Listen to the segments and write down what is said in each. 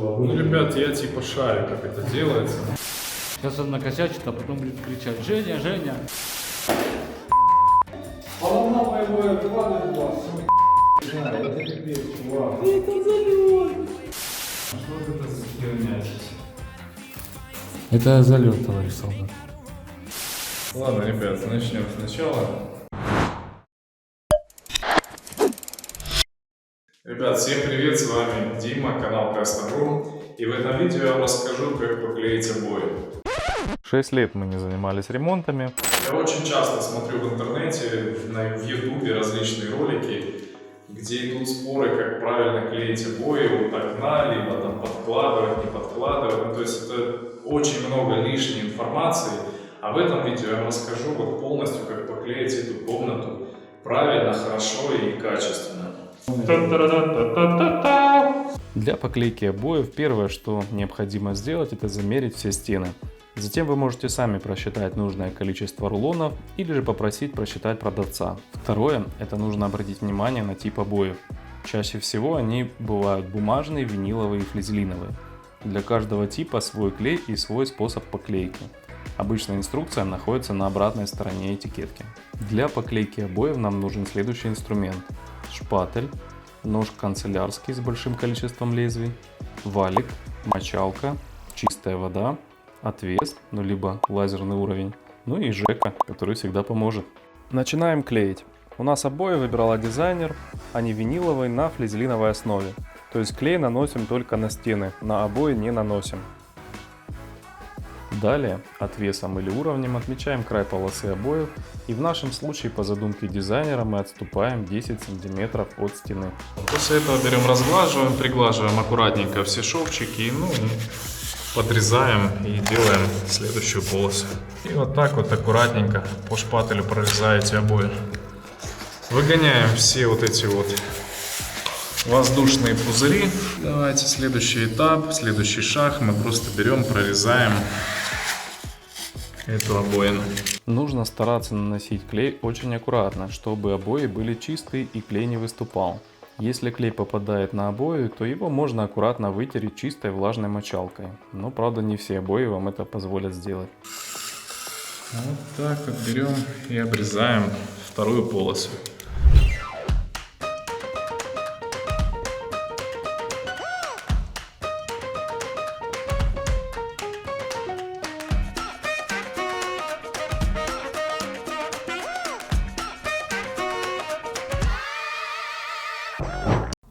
головы. Ну, ребят, я типа шарю, как это делается. Сейчас он накосячит, а потом будет кричать: Женя, Женя! Волна боевое падает в вас. Это теперь, чувак. Это залет! Что это за херня здесь? Это залет, товарищ солдат. Ладно, ребят, начнем сначала. Ребят, всем привет, с вами Дима, канал Custom.ru. И в этом видео я вам расскажу, как поклеить обои. 6 лет мы не занимались ремонтами. Я очень часто смотрю в интернете, в ютубе различные ролики, где идут споры, как правильно клеить обои, вот так на, либо там подкладывать, не подкладывать. Ну, то есть это очень много лишней информации. А в этом видео я вам расскажу вот полностью, как поклеить эту комнату правильно, хорошо и качественно. Для поклейки обоев первое, что необходимо сделать, это замерить все стены. Затем вы можете сами просчитать нужное количество рулонов или же попросить просчитать продавца. Второе, это нужно обратить внимание на тип обоев. Чаще всего они бывают бумажные, виниловые и флизелиновые. Для каждого типа свой клей и свой способ поклейки. Обычно инструкция находится на обратной стороне этикетки. Для поклейки обоев нам нужен следующий инструмент: шпатель, нож канцелярский с большим количеством лезвий, валик, мочалка, чистая вода, отвес, ну либо лазерный уровень, ну и жека, который всегда поможет. Начинаем клеить. У нас обои выбирала дизайнер, они виниловые на флизелиновой основе. То есть клей наносим только на стены, на обои не наносим. Далее отвесом или уровнем отмечаем край полосы обоев, и в нашем случае по задумке дизайнера мы отступаем 10 см от стены. После этого берем, разглаживаем, приглаживаем аккуратненько все шовчики, и подрезаем и делаем следующую полосу. И вот так вот аккуратненько по шпателю прорезаете обои. Выгоняем все вот эти вот воздушные пузыри. Давайте следующий этап, следующий шаг. Мы просто берем, прорезаем эту обоину. Нужно стараться наносить клей очень аккуратно, чтобы обои были чистые и клей не выступал. Если клей попадает на обои, то его можно аккуратно вытереть чистой влажной мочалкой. Но правда не все обои вам это позволят сделать. Вот так вот берем и обрезаем вторую полосу.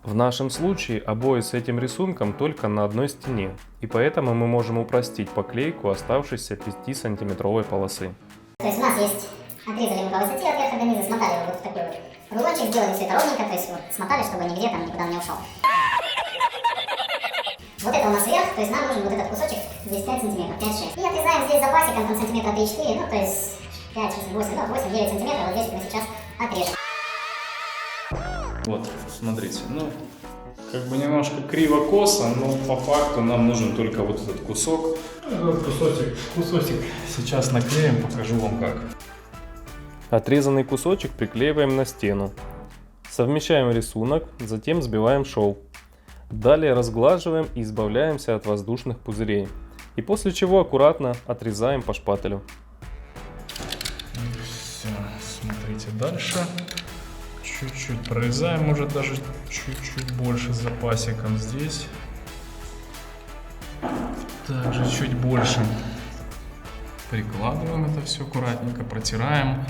В нашем случае обои с этим рисунком только на одной стене, и поэтому мы можем упростить поклейку оставшейся 5-сантиметровой полосы. То есть у нас есть, отрезали мы по высоте от верха до низа, смотали его вот в такой вот рулончик, сделали все это ровненько, то есть вот смотали, чтобы нигде там никуда не ушел. Вот это у нас вверх, то есть нам нужен вот этот кусочек, здесь 5 сантиметров, 5-6. И отрезаем здесь запасиком там сантиметра 3-4, ну то есть 5, 6, 8, ну 8-9 сантиметров, вот здесь мы сейчас отрежем. Вот, смотрите, как бы немножко криво-косо, но по факту нам нужен только вот этот кусок. Этот кусочек сейчас наклеим, покажу вам как. Отрезанный кусочек приклеиваем на стену. Совмещаем рисунок, затем сбиваем шов. Далее разглаживаем и избавляемся от воздушных пузырей. И после чего аккуратно отрезаем по шпателю. Все, смотрите дальше. Чуть-чуть прорезаем, может даже чуть-чуть больше с запасиком здесь. Также чуть больше. Прикладываем это все аккуратненько, протираем.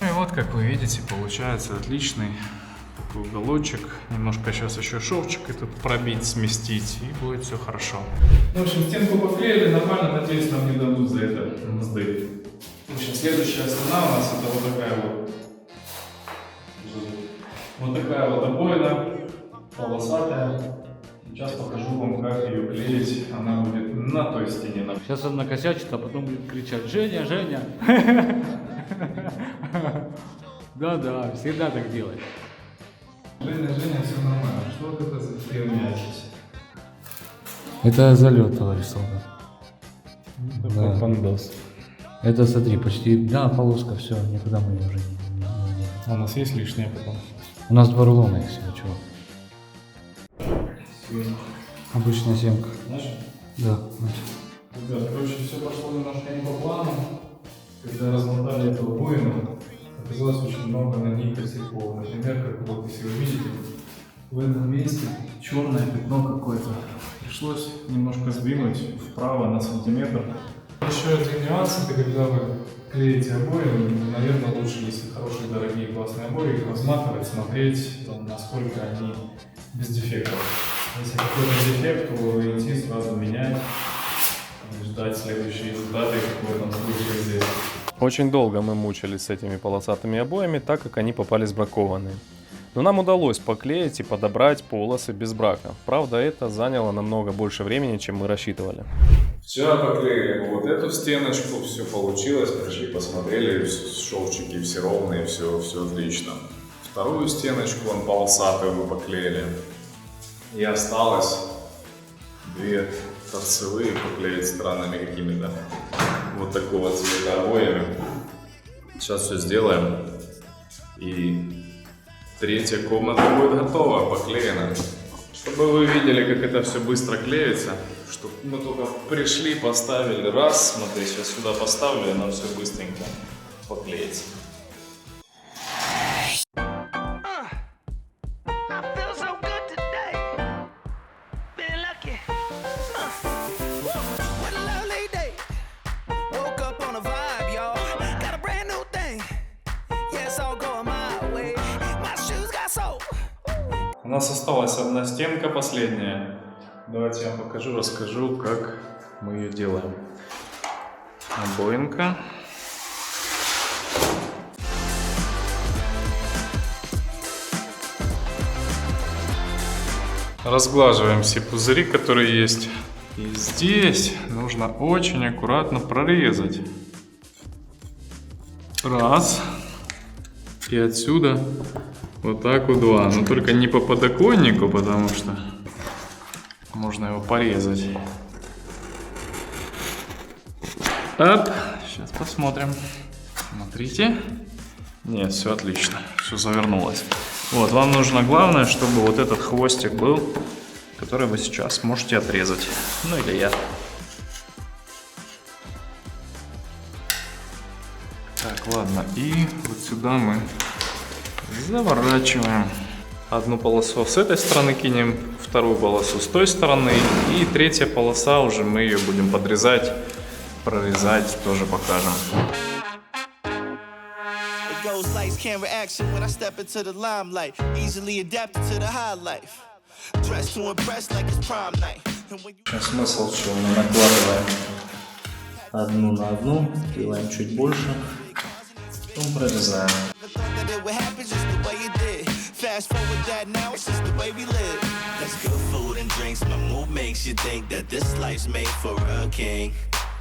И вот, как вы видите, получается отличный такой уголочек. Немножко сейчас еще шовчик этот пробить, сместить, и будет все хорошо. В общем, стенку поклеили, нормально, надеюсь, нам не дадут за это мзды. В общем, следующая стена у нас это вот такая вот обоина, полосатая. Сейчас покажу вам, как ее клеить. Она будет на той стене. Сейчас он накосячит, а потом будет кричать: Женя, Женя! Да-да, всегда так делает. Женя, все нормально. Что вот это за херня здесь? Это залет, товарищ солдат. Это пандос. Это, смотри, почти, да, полоска, все, никуда мы ее уже не А у нас есть лишнее потом? У нас 2 рулона их всего, чувак. Обычная семка. Знаешь? Да, значит. Ребят, короче, все пошло немножко не по плану. Когда размотали эту обоину, оказалось очень много на ней косяков. Например, как вот если вы видите, в этом месте черное пятно какое-то. Пришлось немножко сдвинуть вправо на сантиметр. Еще один нюанс, это когда вы клеите обои, наверное, лучше, если хорошие, дорогие, классные обои, их разматывать, смотреть, насколько они без дефектов. Если какой-то дефект, то идти сразу менять, ждать следующие результаты, как в этом случае здесь. Очень долго мы мучились с этими полосатыми обоями, так как они попались бракованные. Но нам удалось поклеить и подобрать полосы без брака. Правда, это заняло намного больше времени, чем мы рассчитывали. Все, поклеили вот эту стеночку, все получилось, пришли, посмотрели, шовчики все ровные, все отлично. Вторую стеночку, вон полосатую мы поклеили. И осталось 2 торцевые поклеить странными какими-то вот такого цвета обоями. Сейчас все сделаем. И 3-я комната будет готова, поклеена. Чтобы вы видели, как это все быстро клеится. Что мы только пришли, поставили раз. Смотри, сейчас сюда поставлю, и нам все быстренько поклеится. У нас осталась одна стенка последняя. Давайте я вам покажу, расскажу, как мы ее делаем. Обоинка. Разглаживаем все пузыри, которые есть. И здесь нужно очень аккуратно прорезать. Раз. И отсюда вот так вот 2. Но только не по подоконнику, потому что можно его порезать. Оп. Сейчас посмотрим. Смотрите. Нет, все отлично. Все завернулось. Вот, вам нужно главное, чтобы вот этот хвостик был, который вы сейчас можете отрезать. Ну или я. Так, ладно. И вот сюда мы заворачиваем. Одну полосу с этой стороны кинем, вторую полосу с той стороны. И 3-я полоса уже мы ее будем подрезать, прорезать, тоже покажем. Lights, camera action when I step into the limelight. Easily adapted to the high life. Dressed to impress like it's prom night. Сейчас смысл, что мы накладываем одну на одну, делаем чуть больше, потом прорезаем. Fast forward that now, it's just the way we live. That's good food and drinks. My mood makes you think that this life's made for a king.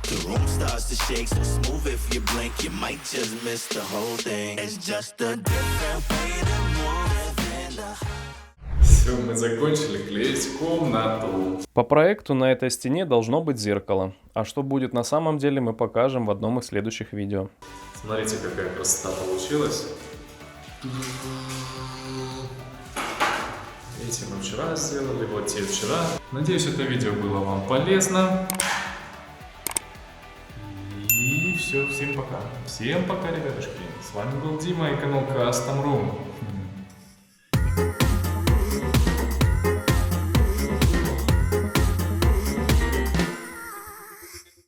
The room starts to shake, so smooth if you blink, you might just miss the whole thing. It's just a different way to move. Все, мы закончили клеить комнату. По проекту на этой стене должно быть зеркало. А что будет на самом деле, мы покажем в одном из следующих видео. Смотрите, какая красота получилась. Эти мы вчера сделали, вот те вчера. Надеюсь, это видео было вам полезно. И все, всем пока. Всем пока, ребятушки. С вами был Дима и канал Custom Room.